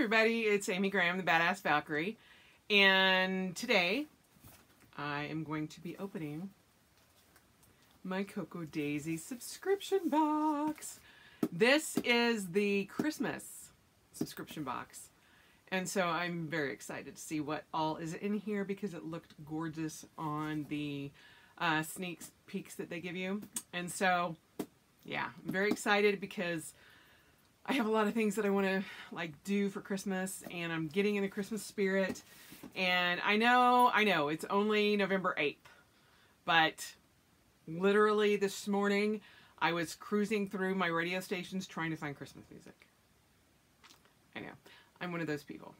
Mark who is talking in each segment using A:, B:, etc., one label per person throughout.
A: everybody, it's Amy Graham, the Badass Valkyrie, and today I am going to be opening my Cocoa Daisy subscription box. This is the Christmas subscription box, and so I'm very excited to see what all is in here because it looked gorgeous on the sneak peeks that they give you. And so yeah, I'm very excited because I have a lot of things that I want to do for Christmas, and I'm getting in the Christmas spirit. And I know it's only November 8th, but literally this morning I was cruising through my radio stations trying to find Christmas music. I know, I'm one of those people.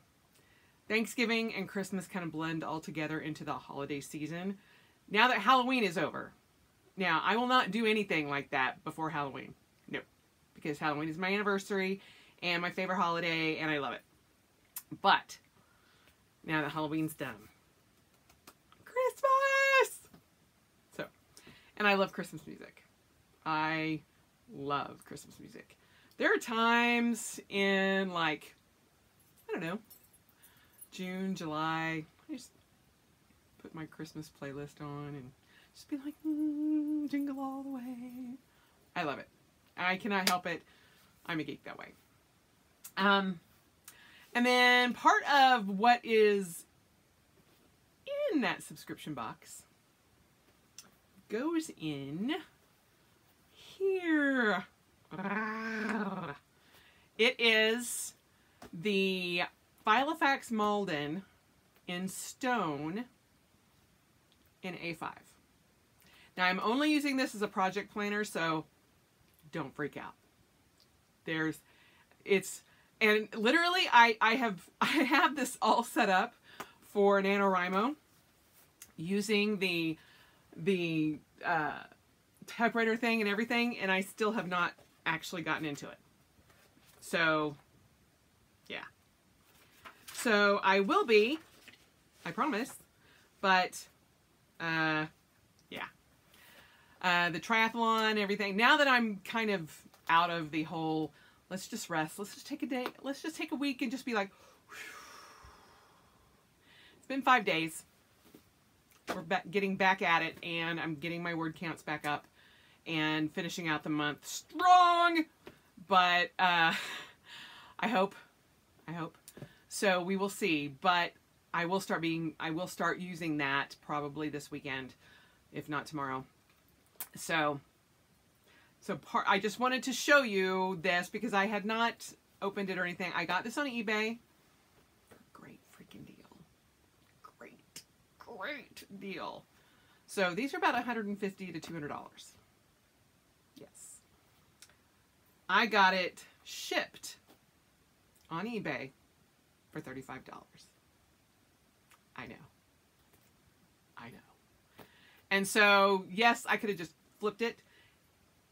A: Thanksgiving and Christmas kind of blend all together into the holiday season. Now that Halloween is over, now I will not do anything like that before Halloween. No. Because Halloween is my anniversary and my favorite holiday, and I love it. But now that Halloween's done, Christmas! So, and I love Christmas music. I love Christmas music. There are times in I don't know, June, July, I just put my Christmas playlist on and just be like, jingle all the way. I love it. I cannot help it. I'm a geek that way. And then part of what is in that subscription box goes in here. It is the Filofax Malden in stone in A5. Now I'm only using this as a project planner, so don't freak out. And literally I have this all set up for NaNoWriMo using the typewriter thing and everything, and I still have not actually gotten into it. So yeah. So I will be, I promise, but yeah. The triathlon, everything. Now that I'm kind of out of the whole, let's just rest, let's just take a day, let's just take a week and just be like, whew. It's been 5 days. We're getting back at it, and I'm getting my word counts back up and finishing out the month strong. But I hope. So we will see. But I will start using that probably this weekend, if not tomorrow. So I just wanted to show you this because I had not opened it or anything. I got this on eBay. Great freaking deal. Great deal. So these are about $150 to $200. Yes. I got it shipped on eBay for $35. I know. And so, yes, I could have just flipped it,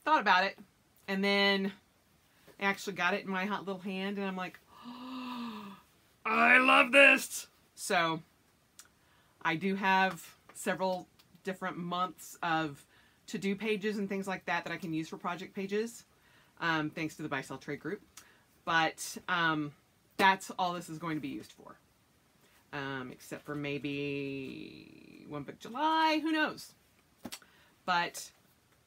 A: thought about it, and then I actually got it in my hot little hand, and I'm like, oh, I love this! So, I do have several different months of to-do pages and things like that I can use for project pages, thanks to the Buy Sell Trade group. But that's all this is going to be used for. Except for maybe One Book July, who knows? But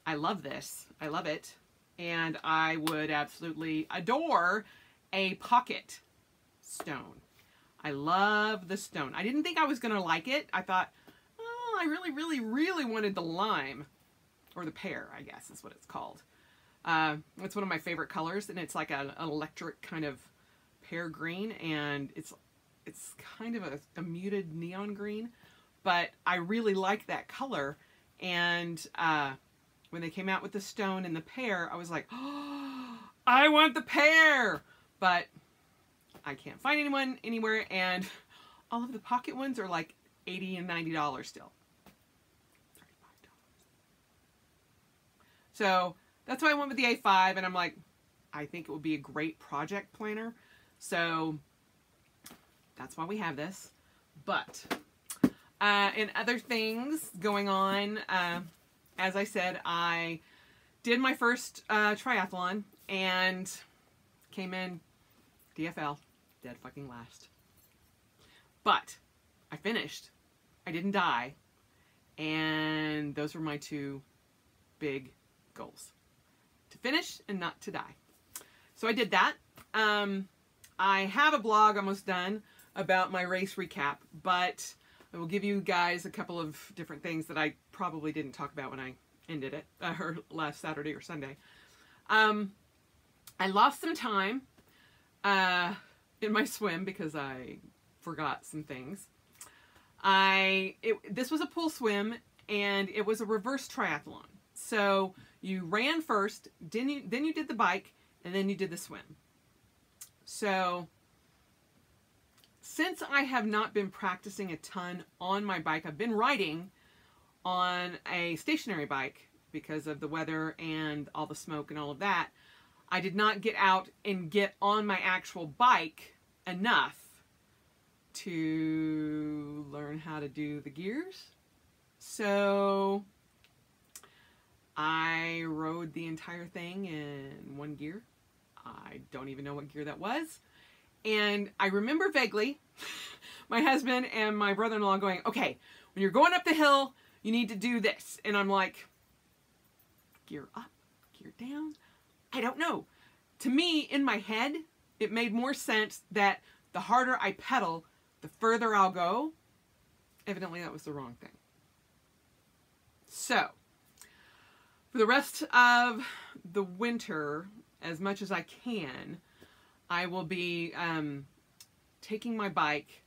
A: I love this. I love it. And I would absolutely adore a pocket stone. I love the stone. I didn't think I was going to like it. I thought, oh, I really wanted the lime. Or the pear, I guess is what it's called. It's one of my favorite colors, and it's like an electric kind of pear green, and it's kind of a muted neon green, but I really like that color. And when they came out with the stone and the pear, I was like, oh, I want the pear! But I can't find anyone anywhere, and all of the pocket ones are like $80 and $90 still. $35. So that's why I went with the A5, and I'm like, I think it would be a great project planner. So that's why we have this. But and other things going on, as I said, I did my first triathlon and came in DFL. dead fucking last. But I finished. I didn't die. And those were my 2 big goals. To finish and not to die. So I did that. I have a blog almost done about my race recap, but I will give you guys a couple of different things that I probably didn't talk about when I ended it, or last Saturday or Sunday. I lost some time in my swim because I forgot some things. This was a pool swim, and it was a reverse triathlon. So you ran first, then you did the bike, and then you did the swim. So since I have not been practicing a ton on my bike, I've been riding on a stationary bike because of the weather and all the smoke and all of that. I did not get out and get on my actual bike enough to learn how to do the gears. So I rode the entire thing in 1 gear. I don't even know what gear that was. And I remember vaguely my husband and my brother-in-law going, okay, when you're going up the hill, you need to do this. And I'm like, gear up, gear down? I don't know. To me, in my head, it made more sense that the harder I pedal, the further I'll go. Evidently, that was the wrong thing. So, for the rest of the winter, as much as I can, I will be taking my bike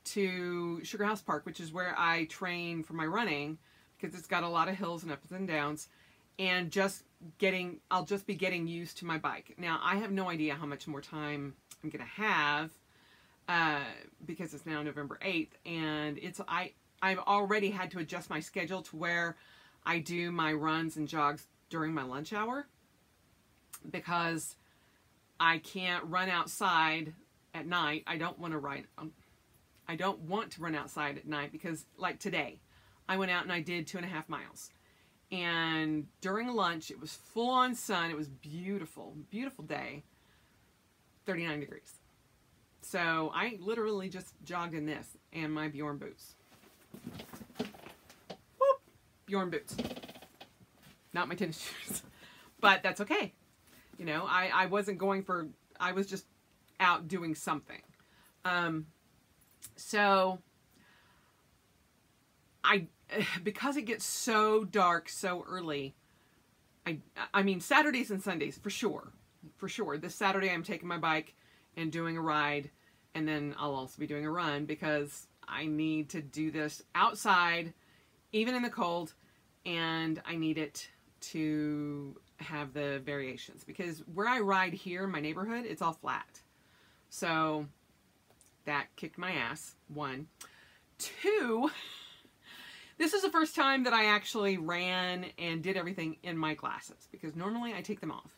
A: to Sugar House Park, which is where I train for my running, because it's got a lot of hills and ups and downs, and I'll just be getting used to my bike. Now, I have no idea how much more time I'm going to have, because it's now November 8th, and I've already had to adjust my schedule to where I do my runs and jogs during my lunch hour, because I can't run outside at night. I don't want to run outside at night because, like today, I went out and I did 2.5 miles. And during lunch, it was full on sun. It was beautiful, beautiful day. 39 degrees. So I literally just jogged in this and my Bjorn boots. Whoop! Bjorn boots. Not my tennis shoes. But that's okay. You know, I wasn't going for, I was just out doing something. So because it gets so dark so early, I mean, Saturdays and Sundays, for sure. This Saturday I'm taking my bike and doing a ride, and then I'll also be doing a run because I need to do this outside, even in the cold, and I need it to have the variations, because where I ride here in my neighborhood, it's all flat. So that kicked my ass, 1. 2, this is the first time that I actually ran and did everything in my glasses, because normally I take them off.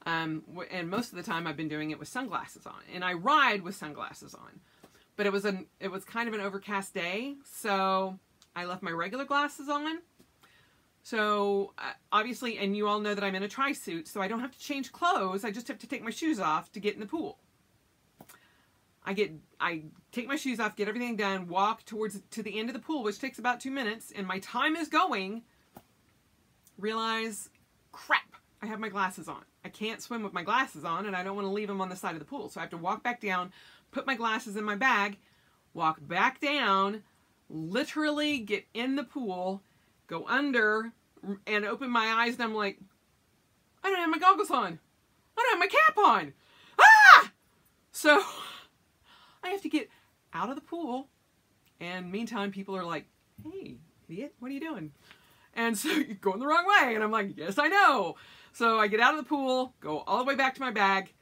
A: And most of the time I've been doing it with sunglasses on, and I ride with sunglasses on. But it was kind of an overcast day, so I left my regular glasses on. So obviously, and you all know that I'm in a tri-suit, so I don't have to change clothes. I just have to take my shoes off to get in the pool. I take my shoes off, get everything done, walk to the end of the pool, which takes about 2 minutes, and my time is going. Realize, crap, I have my glasses on. I can't swim with my glasses on, and I don't want to leave them on the side of the pool. So I have to walk back down, put my glasses in my bag, walk back down, literally get in the pool, go under, and open my eyes, and I'm like, I don't have my goggles on. I don't have my cap on. Ah! So I have to get out of the pool, and meantime, people are like, hey, idiot, what are you doing? And so you're going the wrong way. And I'm like, yes, I know. So I get out of the pool, go all the way back to my bag,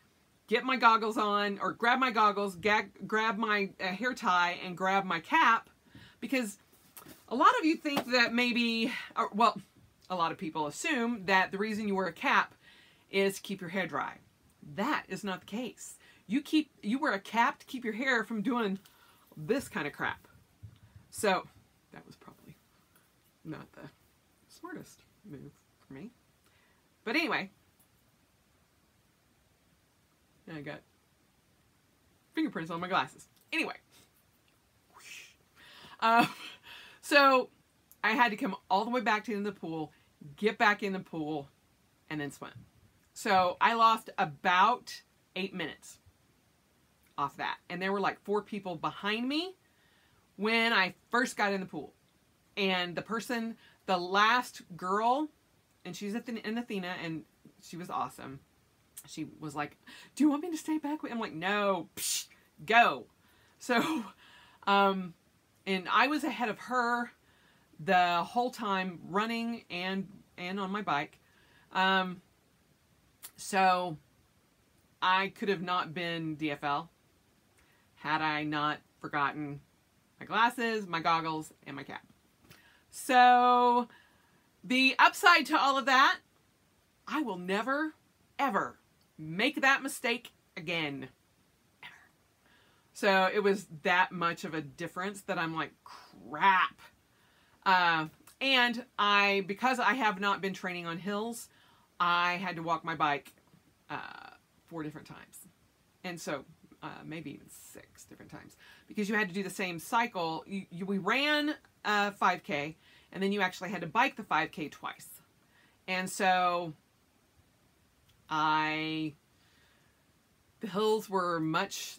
A: get my goggles on, or grab my goggles, grab my hair tie, and grab my cap, because a lot of you think that maybe, well, a lot of people assume that the reason you wear a cap is to keep your hair dry. That is not the case. You wear a cap to keep your hair from doing this kind of crap. So that was probably not the smartest move for me. But anyway, I got fingerprints on my glasses. Anyway. So I had to come all the way back to the pool, get back in the pool, and then swim. So I lost about 8 minutes off that. And there were like 4 people behind me when I first got in the pool. And the last girl, and she's in Athena, and she was awesome. She was like, do you want me to stay back? I'm like, no, psh, go. So, and I was ahead of her the whole time, running and on my bike. So I could have not been DFL had I not forgotten my glasses, my goggles, and my cap. So the upside to all of that, I will never, ever make that mistake again. Ever. So it was that much of a difference that I'm like, crap. And because I have not been training on hills, I had to walk my bike 4 different times. And so maybe even 6 different times. Because you had to do the same cycle. We ran 5K, and then you actually had to bike the 5K twice. And so the hills were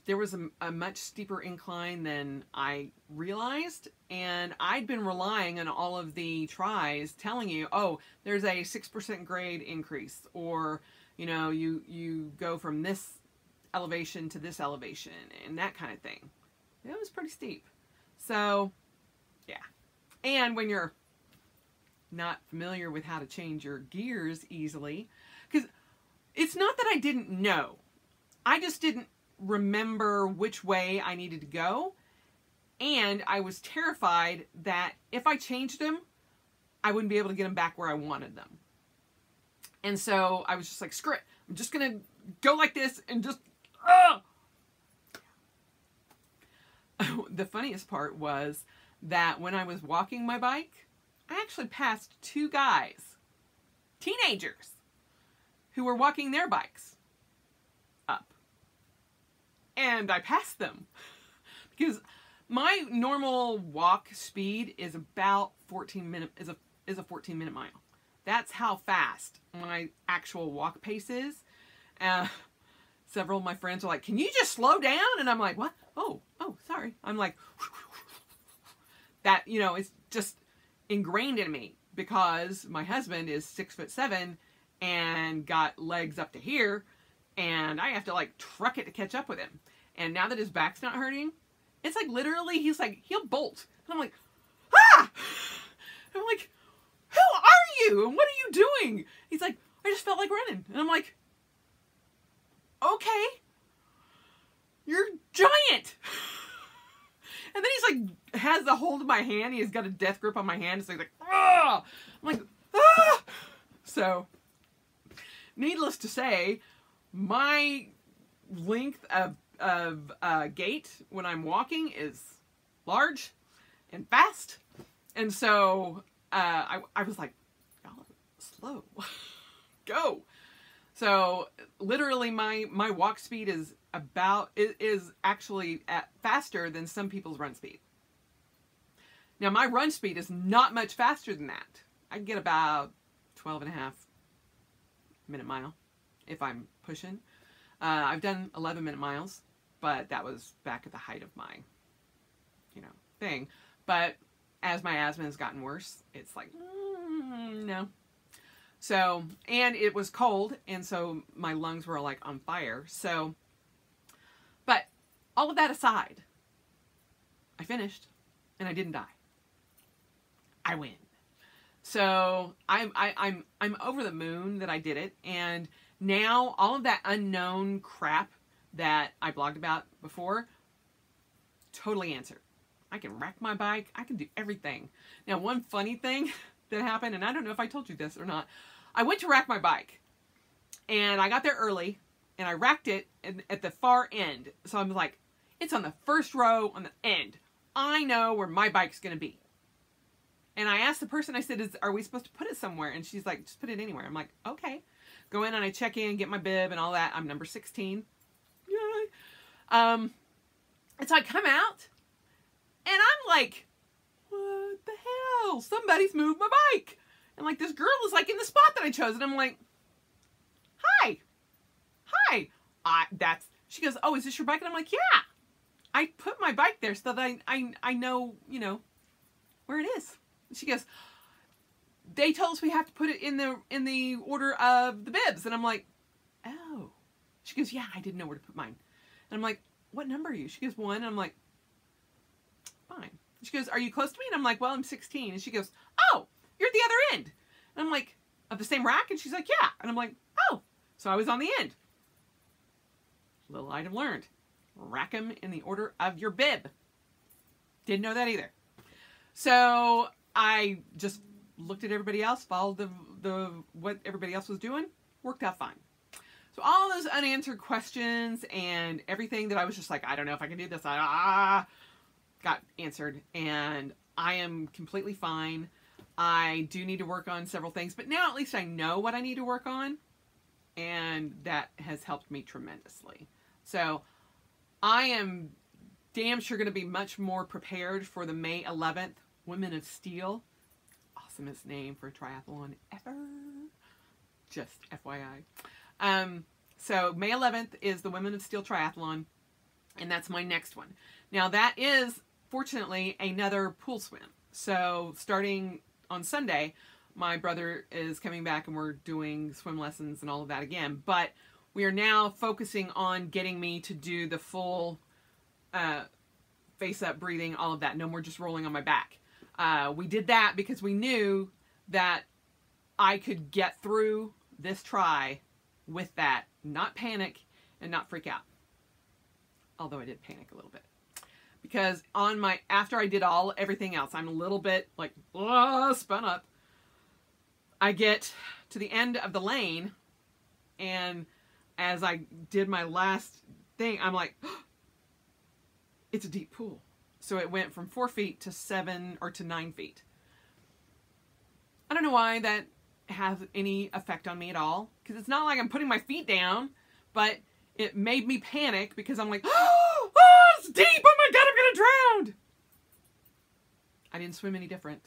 A: there was a much steeper incline than I realized. And I'd been relying on all of the tries telling you, oh, there's a 6% grade increase, or, you know, you go from this elevation to this elevation and that kind of thing. It was pretty steep. So, yeah. And when you're not familiar with how to change your gears easily, because it's not that I didn't know. I just didn't remember which way I needed to go. And I was terrified that if I changed them, I wouldn't be able to get them back where I wanted them. And so I was just like, screw it. I'm just going to go like this and just... The funniest part was that when I was walking my bike, I actually passed 2 guys, teenagers, who were walking their bikes up. And I passed them because my normal walk speed is about 14 minutes, is a 14-minute mile. That's how fast my actual walk pace is. Several of my friends are like, can you just slow down? And I'm like, what? Oh, sorry. I'm like, that, you know, it's just ingrained in me because my husband is 6'7" and got legs up to here, and I have to like truck it to catch up with him. And now that his back's not hurting, it's like literally he's like, he'll bolt. And I'm like, ah! I'm like, who are you? And what are you doing? He's like, I just felt like running. And I'm like, okay, you're giant. And then he's like, has the hold of my hand. He's got a death grip on my hand. So he's like, ah! I'm like, ah! So, needless to say, my length of gait when I'm walking is large and fast. And so, I was like, y'all slow. Go. So literally my walk speed is actually faster than some people's run speed. Now my run speed is not much faster than that. I can get about 12.5 minute mile if I'm pushing. I've done 11-minute miles, but that was back at the height of my, thing. But as my asthma has gotten worse, it's like, no. So, and it was cold, and so my lungs were like on fire. So, but all of that aside, I finished, and I didn't die. I win. So I'm over the moon that I did it, and now all of that unknown crap that I blogged about before, totally answered. I can rack my bike. I can do everything. Now, one funny thing that happened, and I don't know if I told you this or not, I went to rack my bike, and I got there early, and I racked it at the far end. So I'm like, it's on the first row on the end. I know where my bike's going to be. And I asked the person, I said, are we supposed to put it somewhere? And she's like, just put it anywhere. I'm like, okay. Go in and I check in, get my bib and all that. I'm number 16. Yay. so I come out, and I'm like, what the hell? Somebody's moved my bike. And like this girl is like in the spot that I chose. And I'm like, hi. She goes, oh, is this your bike? And I'm like, yeah. I put my bike there so that I know, where it is. And she goes, they told us we have to put it in the order of the bibs. And I'm like, oh. She goes, yeah, I didn't know where to put mine. And I'm like, what number are you? She goes, 1. And I'm like, fine. She goes, are you close to me? And I'm like, well, I'm 16. And she goes, oh, you're at the other end. And I'm like, of the same rack? And she's like, yeah. And I'm like, oh. So I was on the end. Little item learned. Rack them in the order of your bib. Didn't know that either. So I just looked at everybody else, followed the what everybody else was doing. Worked out fine. So all those unanswered questions and everything that I was just like, I don't know if I can do this, got answered, and I am completely fine. I do need to work on several things, but now at least I know what I need to work on, and that has helped me tremendously. So I am damn sure going to be much more prepared for the May 11th Women of Steel. Awesomest name for a triathlon ever. Just FYI. So May 11th is the Women of Steel Triathlon, and that's my next one. Now that is, fortunately, another pool swim. So starting on Sunday, my brother is coming back and we're doing swim lessons and all of that again. But we are now focusing on getting me to do the full face up breathing, all of that. No more just rolling on my back. We did that because we knew that I could get through this try with that, not panic and not freak out. Although I did panic a little bit. Because after I did everything else, I'm a little bit like, spun up. I get to the end of the lane, and as I did my last thing, I'm like, it's a deep pool. So it went from 4 feet to 7 or to 9 feet. I don't know why that has any effect on me at all, because it's not like I'm putting my feet down, but it made me panic because I'm like, oh, it's deep, oh my God, I'm gonna drown. I didn't swim any different,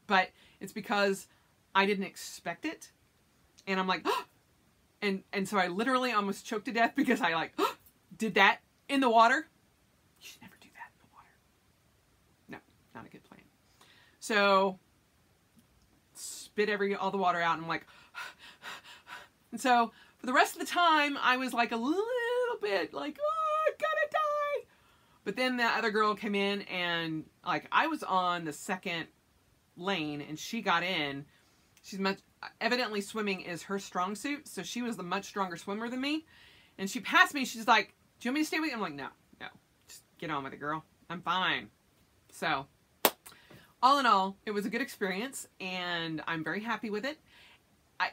A: but it's because I didn't expect it, and I'm like, oh! and so I literally almost choked to death because I did that in the water. You should never do that in the water. No, not a good plan. So spit all the water out, and I'm like, and so for the rest of the time, I was like a little bit like, oh, I'm gonna die. But then the other girl came in, and like I was on the second lane, and she got in. She's evidently swimming is her strong suit, so she was the much stronger swimmer than me. And she passed me. She's like, "Do you want me to stay with you?" I'm like, "No, just get on with it, girl. I'm fine." So, all in all, it was a good experience, and I'm very happy with it.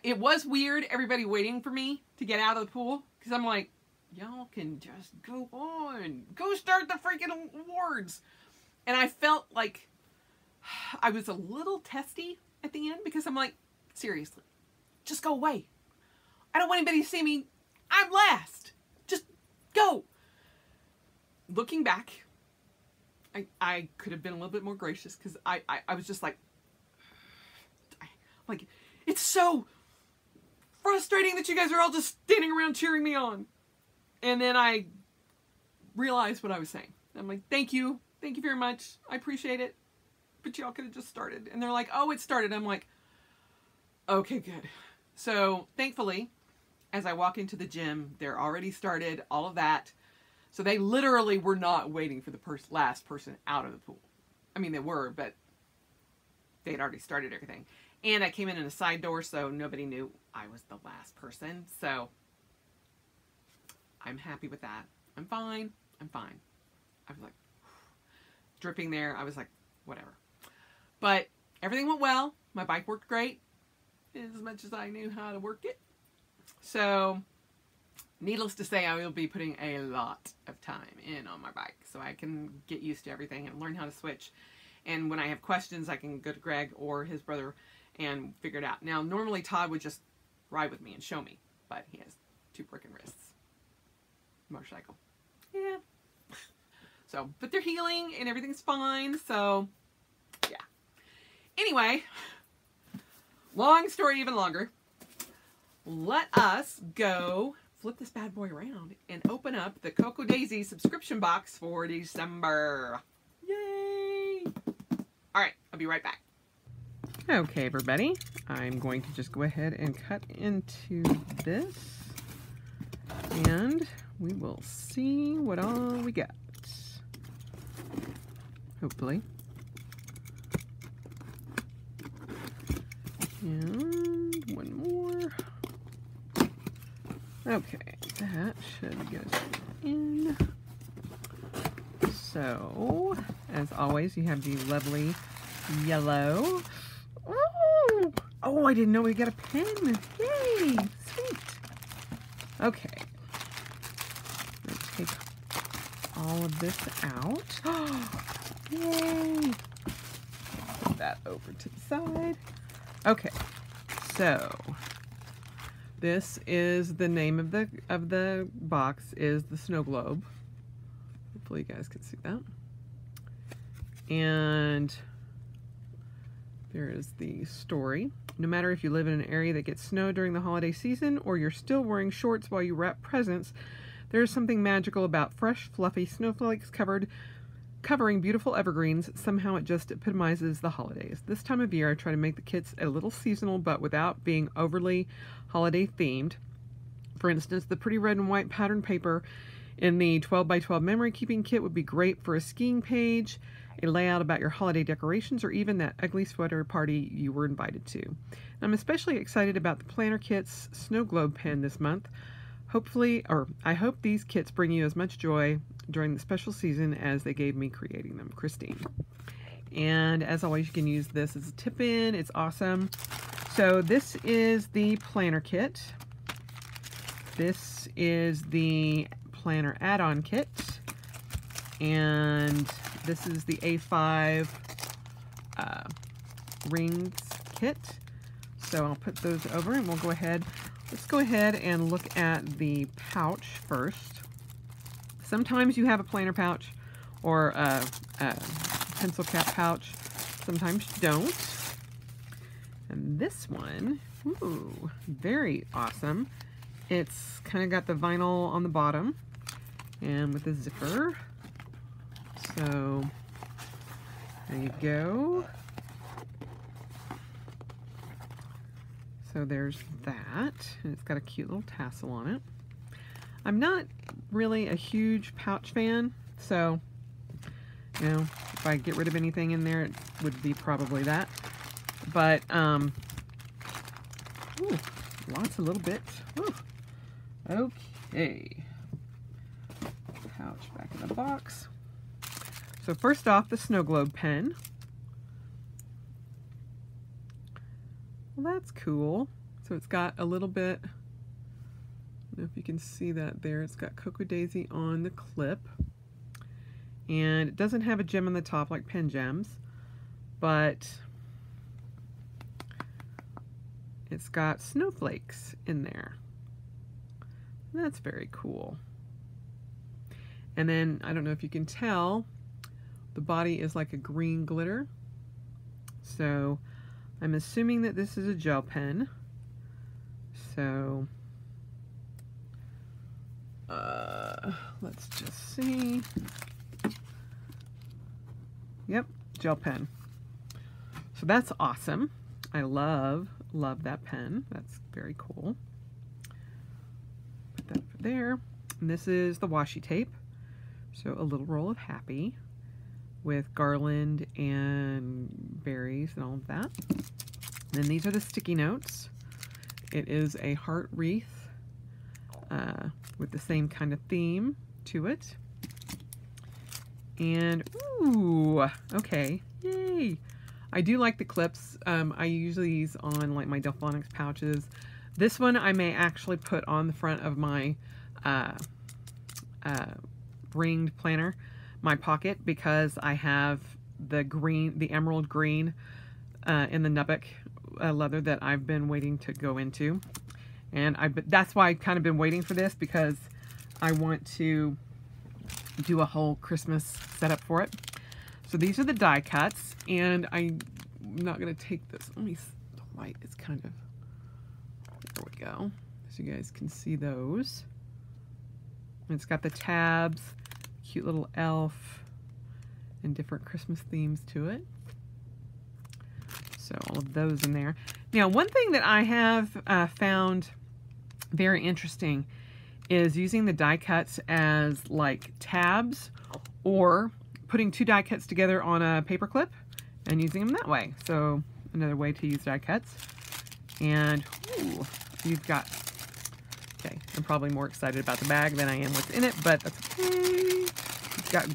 A: It was weird, everybody waiting for me to get out of the pool, because I'm like, y'all can just go on. Go start the freaking awards. And I felt like I was a little testy at the end, because I'm like, seriously, just go away. I don't want anybody to see me. I'm last. Just go. Looking back, I could have been a little bit more gracious, because I was just like, it's so frustrating that you guys are all just standing around cheering me on. And then I realized what I was saying. I'm like, thank you very much. I appreciate it. But y'all could have just started. And they're like, oh, it started. I'm like, okay, good. So thankfully, as I walk into the gym, they're already started, all of that. So they literally were not waiting for the last person out of the pool. I mean, they were, but they had already started everything. And I came in a side door, so nobody knew I was the last person. So I'm happy with that. I'm fine. I'm fine. I was like, dripping there. I was like, whatever. But everything went well. My bike worked great, as much as I knew how to work it. So, needless to say, I will be putting a lot of time in on my bike so I can get used to everything and learn how to switch. And when I have questions, I can go to Greg or his brother and figure it out. Now, normally Todd would just ride with me and show me, but he has 2 broken wrists. Motorcycle. Yeah. So, but they're healing and everything's fine. So, yeah. Anyway, long story even longer. Let us go flip this bad boy around and open up the Cocoa Daisy subscription box for December. Yay! All right, I'll be right back. Okay, everybody, I'm going to just go ahead and cut into this, and we will see what all we got. Hopefully. And one more. Okay, that should get us in. So, as always, you have the lovely yellow. Oh, I didn't know we got a pen. Yay, sweet. Okay, let's take all of this out. Yay. Put that over to the side. Okay, so this is the name of the box is the snow globe. Hopefully you guys can see that. And there is the story. No matter if you live in an area that gets snow during the holiday season or you're still wearing shorts while you wrap presents, there is something magical about fresh, fluffy snowflakes covering beautiful evergreens. Somehow it just epitomizes the holidays. This time of year I try to make the kits a little seasonal but without being overly holiday themed. For instance, the pretty red and white pattern paper in the 12 by 12 memory keeping kit would be great for a skiing page, a layout about your holiday decorations, or even that ugly sweater party you were invited to. I'm especially excited about the planner kit's snow globe pen this month. I hope these kits bring you as much joy during the special season as they gave me creating them. Christine. And as always, you can use this as a tip-in. It's awesome. So this is the planner kit. This is the planner add-on kit. And this is the A5 rings kit. So I'll put those over and we'll go ahead. Let's go ahead and look at the pouch first. Sometimes you have a planner pouch or a pencil cap pouch. Sometimes you don't. And this one, ooh, very awesome. It's kind of got the vinyl on the bottom and with a zipper. So there you go. So there's that, and it's got a cute little tassel on it. I'm not really a huge pouch fan, so, you know, if I get rid of anything in there, it would be probably that. But, ooh, lots of little bits. Ooh. Okay. Pouch back in the box. So first off, the snow globe pen. Well, that's cool. So it's got a little bit, I don't know if you can see that there, it's got Cocoa Daisy on the clip. And it doesn't have a gem on the top like pen gems, but it's got snowflakes in there. That's very cool. And then, I don't know if you can tell, the body is like a green glitter. So I'm assuming that this is a gel pen. So let's just see. Yep, gel pen. So that's awesome. I love that pen. That's very cool. Put that over there. And this is the washi tape. So a little roll of happy with garland and berries and all of that. And then these are the sticky notes. It is a heart wreath with the same kind of theme to it. And, ooh, okay, yay. I do like the clips. I usually use on like my Delphonics pouches. This one I may actually put on the front of my ringed planner, my pocket, because I have the green, the emerald green in the Nubbock leather that I've been waiting to go into. And that's why I've kind of been waiting for this, because I want to do a whole Christmas setup for it. So these are the die cuts, and I'm not going to take this. Let me, the light is kind of, there we go. So you guys can see those. And it's got the tabs, cute little elf, and different Christmas themes to it. So all of those in there. Now, one thing that I have found very interesting is using the die cuts as like tabs, or putting two die cuts together on a paper clip and using them that way. So another way to use die cuts. And ooh, you've got, okay, I'm probably more excited about the bag than I am what's in it, but that's okay. It's got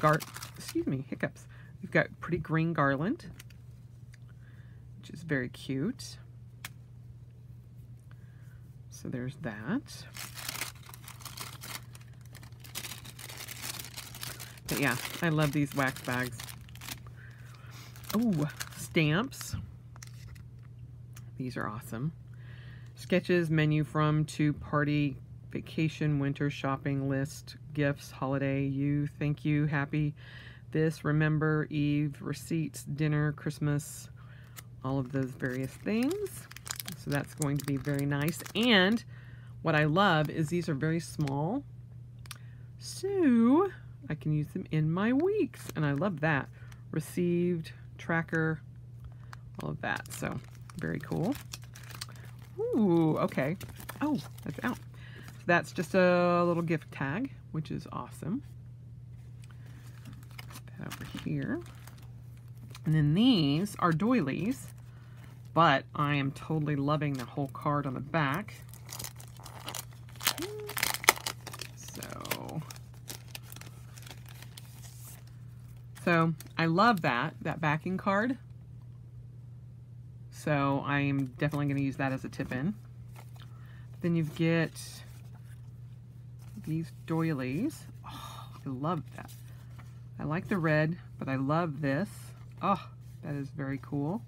A: hiccups. You've got pretty green garland, which is very cute. So there's that. But yeah, I love these wax bags. Oh, stamps. These are awesome. Sketches, menu from, to, party, vacation, winter, shopping list, gifts, holiday, you, thank you, happy, this, remember, Eve, receipts, dinner, Christmas, all of those various things. So that's going to be very nice. And what I love is these are very small. So I can use them in my weeks, and I love that. Received, tracker, all of that. So very cool. Ooh, okay. Oh, that's out. So that's just a little gift tag, which is awesome. Put that over here. And then these are doilies, but I am totally loving the whole card on the back. So I love that backing card. So I'm definitely going to use that as a tip-in. Then you get these doilies. Oh, I love that. I like the red, but I love this. Oh, that is very cool.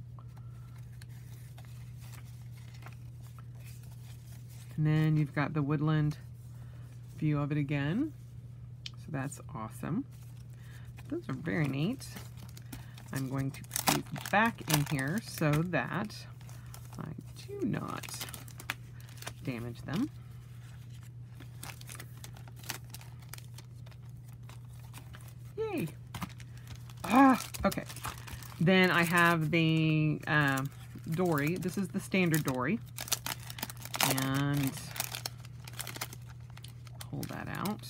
A: And then you've got the woodland view of it again. So that's awesome. Those are very neat. I'm going to put these back in here so that I do not damage them. Yay! Ah, okay. Then I have the Dori. This is the standard Dori. And pull that out.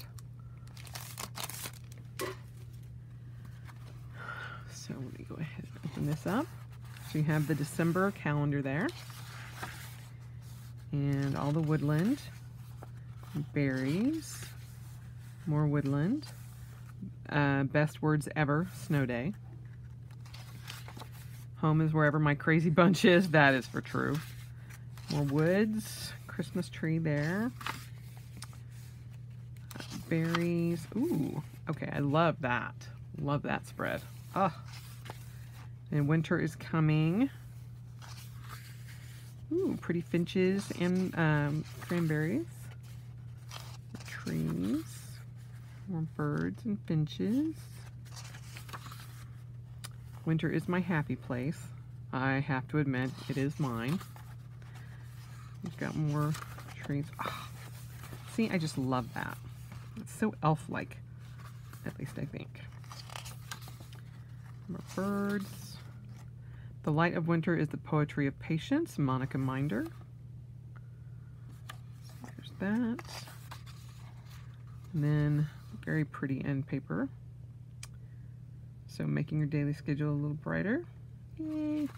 A: So let me go ahead and open this up. So you have the December calendar there. And all the woodland. Berries. More woodland. Best words ever, snow day. Home is wherever my crazy bunch is. That is for true. More woods. Christmas tree there. Berries. Ooh. Okay, I love that. Love that spread. Oh. And winter is coming. Ooh, pretty finches and cranberries. Trees. More birds and finches. Winter is my happy place. I have to admit, it is mine. We've got more trees. Oh, see, I just love that. It's so elf-like, at least I think. More birds. The light of winter is the poetry of patience, Monica Minder. So there's that. And then very pretty end paper. So making your daily schedule a little brighter. Yay.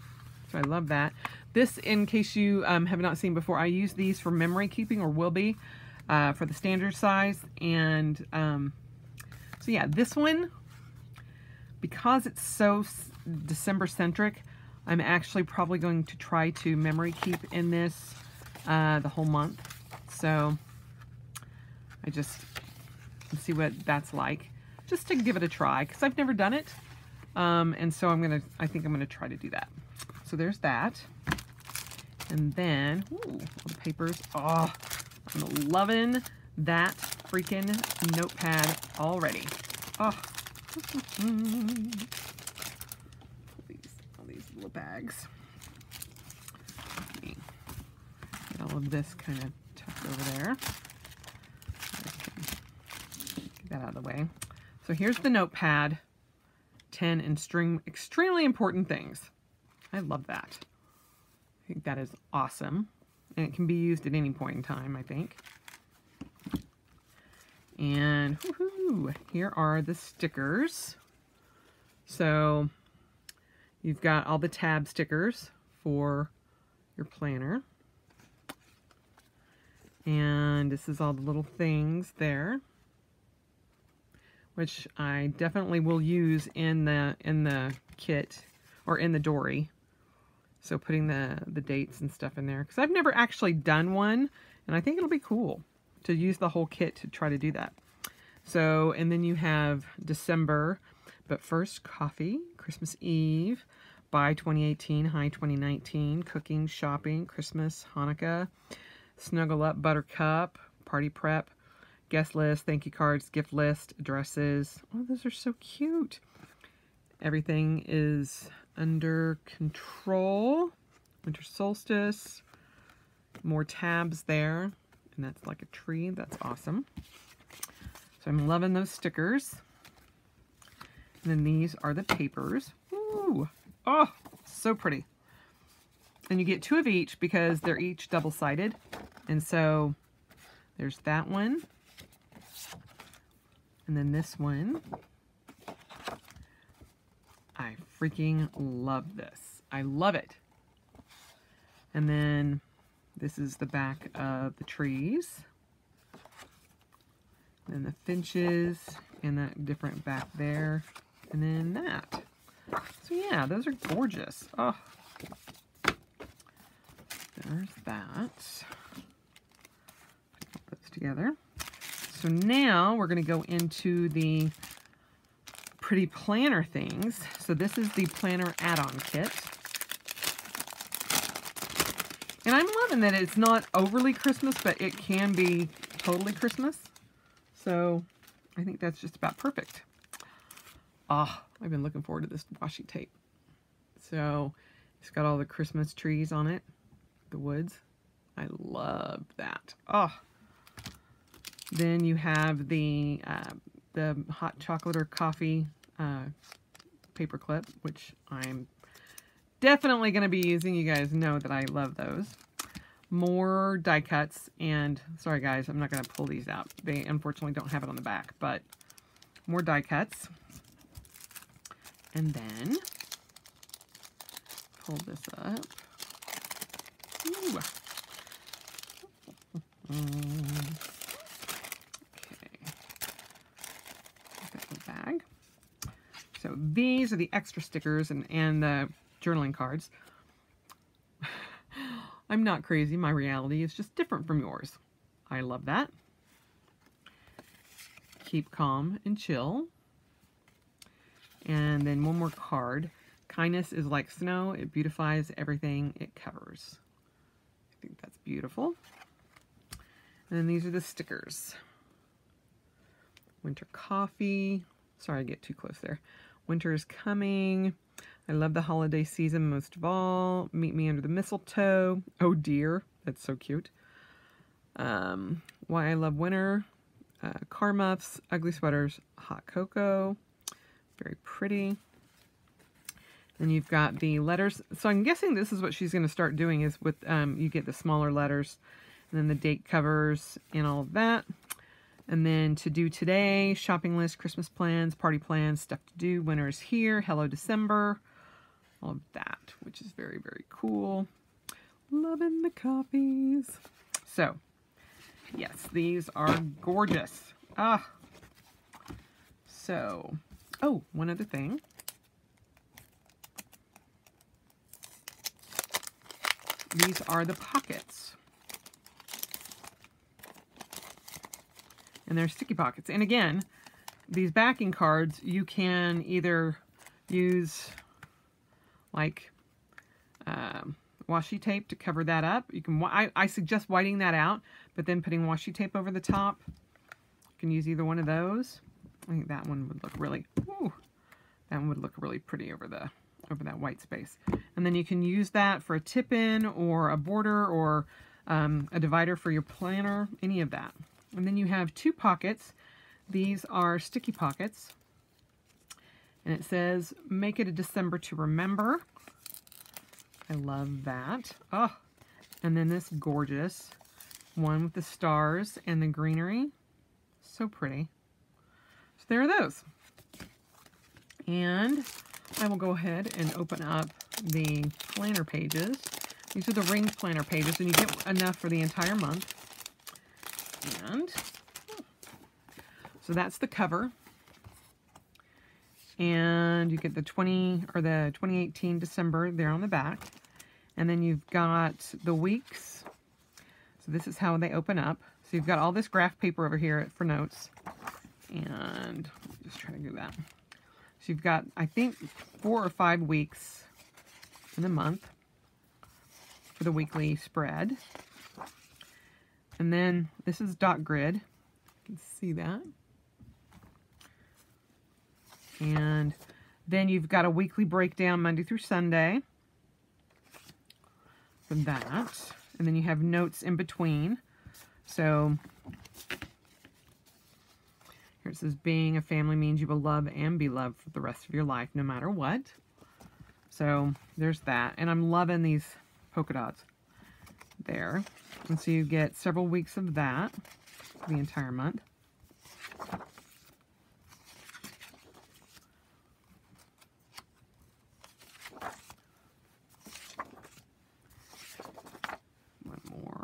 A: So I love that. This, in case you have not seen before, I use these for memory keeping, or will be, for the standard size. And so yeah, this one, because it's so December centric, I'm actually probably going to try to memory keep in this the whole month. So I just see what that's like, just to give it a try, because I've never done it. And so I think I'm gonna try to do that. So there's that. And then, ooh, all the papers. Oh, I'm loving that freaking notepad already. Oh. All these little bags. Let me get all of this kind of tucked over there. Get that out of the way. So here's the notepad. 10 extremely important things. I love that. I think that is awesome. And it can be used at any point in time, I think. And woohoo, here are the stickers. So you've got all the tab stickers for your planner. And this is all the little things there, which I definitely will use in the kit or in the Dori. So putting the dates and stuff in there, because I've never actually done one, and I think it'll be cool to use the whole kit to try to do that. So, and then you have December, but first coffee, Christmas Eve, buy 2018, high 2019, cooking, shopping, Christmas, Hanukkah, snuggle up, buttercup, party prep, guest list, thank you cards, gift list, addresses. Oh, those are so cute. Everything is under control. Winter solstice, more tabs there. And that's like a tree. That's awesome. So I'm loving those stickers. And then these are the papers. Ooh. Oh, so pretty. And you get 2 of each because they're each double-sided. And so there's that one. And then this one. I freaking love this. I love it. And then this is the back of the trees. And then the finches and that different back there. And then that. So yeah, those are gorgeous. Oh, there's that. Put those together. So now we're going to go into the pretty planner things. So this is the planner add-on kit. And I'm loving that it's not overly Christmas, but it can be totally Christmas. So I think that's just about perfect. Ah, I've been looking forward to this washi tape. So it's got all the Christmas trees on it, the woods. I love that. Oh. Then you have the hot chocolate or coffee paper clip, which I'm definitely going to be using. You guys know that I love those. More die cuts, and sorry guys, I'm not going to pull these out. They unfortunately don't have it on the back, but more die cuts. And then pull this up. Ooh. Okay. Got the bag. So these are the extra stickers and the journaling cards. I'm not crazy. My reality is just different from yours. I love that. Keep calm and chill. And then one more card. Kindness is like snow. It beautifies everything it covers. I think that's beautiful. And then these are the stickers. Winter coffee. Sorry, I get too close there. Winter is coming. I love the holiday season most of all. Meet me under the mistletoe. Oh dear, that's so cute. Why I love winter. Car muffs, ugly sweaters, hot cocoa. Very pretty. Then you've got the letters. So I'm guessing this is what she's going to start doing is with, you get the smaller letters and then the date covers and all of that. And then to do today, shopping list, Christmas plans, party plans, stuff to do, winter is here, hello December, all of that, which is very, very cool. Loving the copies. So, yes, these are gorgeous. Ah. So, oh, one other thing. These are the pockets. And they're sticky pockets. And again, these backing cards, you can either use like washi tape to cover that up. You can. I suggest whiting that out, but then putting washi tape over the top. You can use either one of those. I think that one would look really, ooh, that one would look really pretty over that white space. And then you can use that for a tip-in or a border or a divider for your planner, any of that. And then you have 2 pockets. These are sticky pockets. And it says, make it a December to remember. I love that. Oh, and then this gorgeous one with the stars and the greenery. So pretty. So there are those. And I will go ahead and open up the planner pages. These are the ringed planner pages, and you get enough for the entire month. And so that's the cover. And you get the 2018 December there on the back. And then you've got the weeks. So this is how they open up. So you've got all this graph paper over here for notes. And just try to do that. So you've got, I think, 4 or 5 weeks in the month for the weekly spread. And then this is dot grid. You can see that. And then you've got a weekly breakdown Monday through Sunday for that. And then you have notes in between. So here it says, being a family means you will love and be loved for the rest of your life, no matter what. So there's that. And I'm loving these polka dots there. And so you get several weeks of that for the entire month.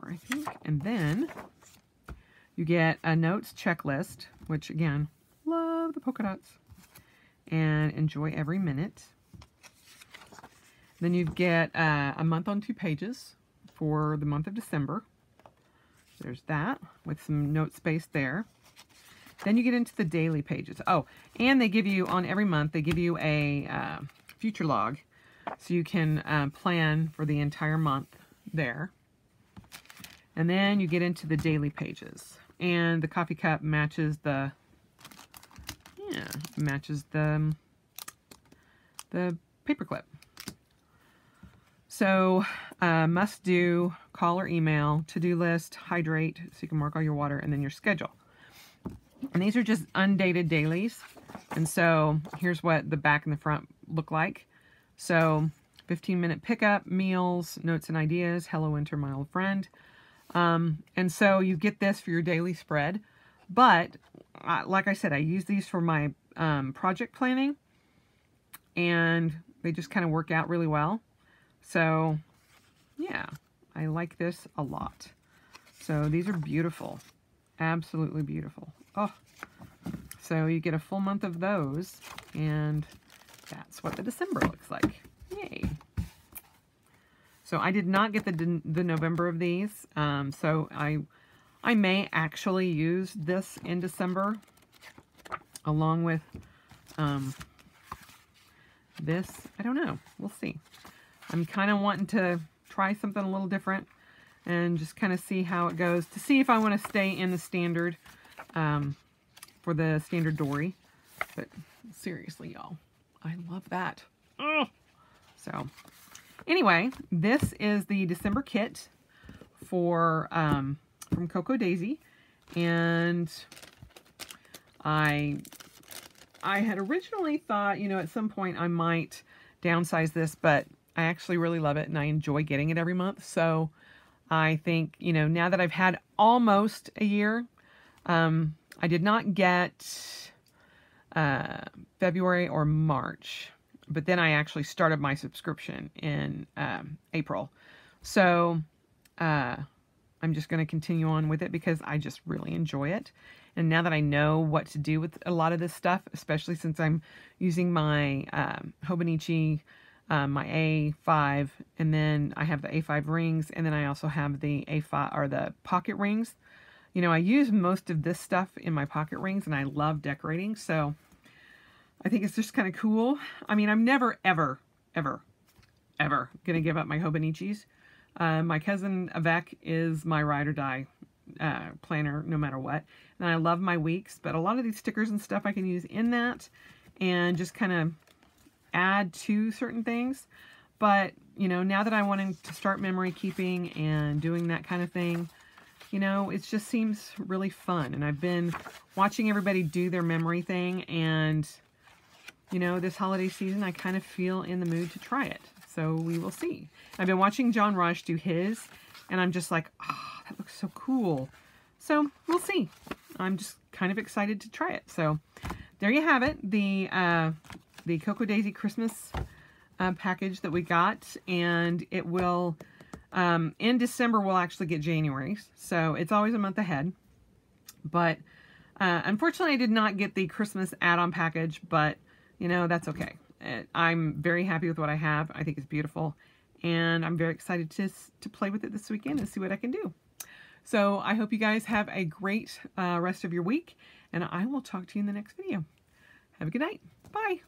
A: I think. And then you get a notes checklist, which again, love the polka dots and enjoy every minute. Then you get a month on 2 pages for the month of December. There's that with some note space there. Then you get into the daily pages. Oh, and they give you, on every month, they give you a future log. So you can plan for the entire month there. And then you get into the daily pages. And the coffee cup matches the, the paperclip. So, must do, call or email, to-do list, hydrate, so you can mark all your water, and then your schedule. And these are just undated dailies. And so, here's what the back and the front look like. So, 15-minute pickup, meals, notes and ideas, hello winter, my old friend. And so you get this for your daily spread, but like I said, I use these for my project planning, and they just kind of work out really well. So yeah, I like this a lot. So these are beautiful, absolutely beautiful. Oh, so you get a full month of those, and that's what the December looks like. Yay. So I did not get the November of these, so I may actually use this in December along with this. I don't know. We'll see. I'm kind of wanting to try something a little different and just kind of see how it goes, to see if I want to stay in the standard for the standard Dori. But seriously, y'all, I love that. Ugh. So anyway, this is the December kit for from Coco Daisy, and I had originally thought, you know, at some point I might downsize this, but I actually really love it and I enjoy getting it every month. So I think, you know, now that I've had almost a year, I did not get February or March. But then I actually started my subscription in April. So I'm just going to continue on with it because I just really enjoy it. And now that I know what to do with a lot of this stuff, especially since I'm using my Hobonichi, my A5, and then I have the A5 rings, and then I also have the A5 or the pocket rings. You know, I use most of this stuff in my pocket rings, and I love decorating. So I think it's just kind of cool. I mean, I'm never, ever, ever, ever going to give up my Hobonichis. My cousin Avec is my ride or die planner no matter what. And I love my weeks, but a lot of these stickers and stuff I can use in that and just kind of add to certain things. But, you know, now that I want to start memory keeping and doing that kind of thing, you know, it just seems really fun. And I've been watching everybody do their memory thing, and, you know, this holiday season, I kind of feel in the mood to try it. So we will see. I've been watching John Rush do his, and I'm just like, oh, that looks so cool. So we'll see. I'm just kind of excited to try it. So there you have it. The Cocoa Daisy Christmas package that we got, and it will, in December, we'll actually get January's. So it's always a month ahead. But unfortunately, I did not get the Christmas add-on package, but, you know, that's okay. I'm very happy with what I have. I think it's beautiful, and I'm very excited to play with it this weekend and see what I can do. So I hope you guys have a great rest of your week, and I will talk to you in the next video. Have a good night. Bye.